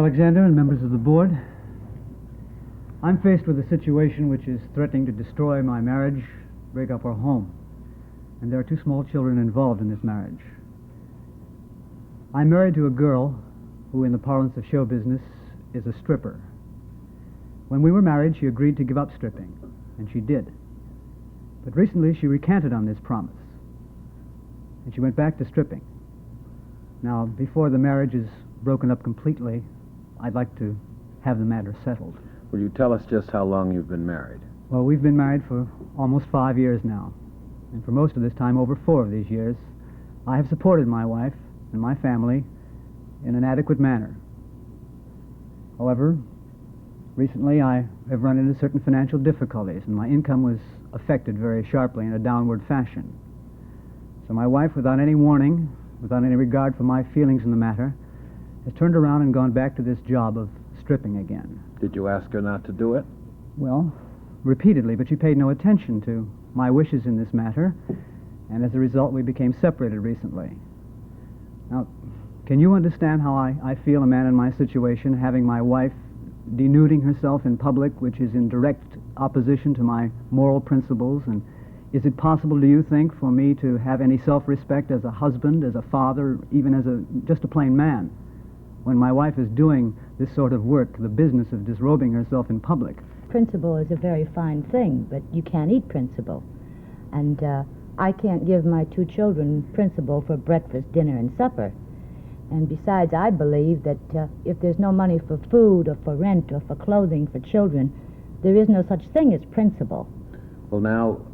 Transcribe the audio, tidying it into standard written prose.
Alexander and members of the board. I'm faced with a situation which is threatening to destroy my marriage, break up our home. And there are two small children involved in this marriage. I'm married to a girl who, in the parlance of show business, is a stripper. When we were married, she agreed to give up stripping, and she did. But recently, she recanted on this promise, and she went back to stripping. Now, before the marriage is broken up completely, I'd like to have the matter settled. Will you tell us just how long you've been married? Well, we've been married for almost 5 years now. And for most of this time, over 4 of these years, I have supported my wife and my family in an adequate manner. However, recently I have run into certain financial difficulties, and my income was affected very sharply in a downward fashion. So my wife, without any warning, without any regard for my feelings in the matter, has turned around and gone back to this job of stripping again. Did you ask her not to do it? Well, repeatedly, but she paid no attention to my wishes in this matter, and as a result we became separated recently. Now, can you understand how I feel, a man in my situation, having my wife denuding herself in public, which is in direct opposition to my moral principles? And is it possible, do you think, for me to have any self-respect as a husband, as a father, even as just a plain man, when my wife is doing this sort of work, the business of disrobing herself in public? Principle is a very fine thing, but you can't eat principle. And I can't give my 2 children principle for breakfast, dinner, and supper. And besides, I believe that if there's no money for food or for rent or for clothing for children, there is no such thing as principle. Well, now,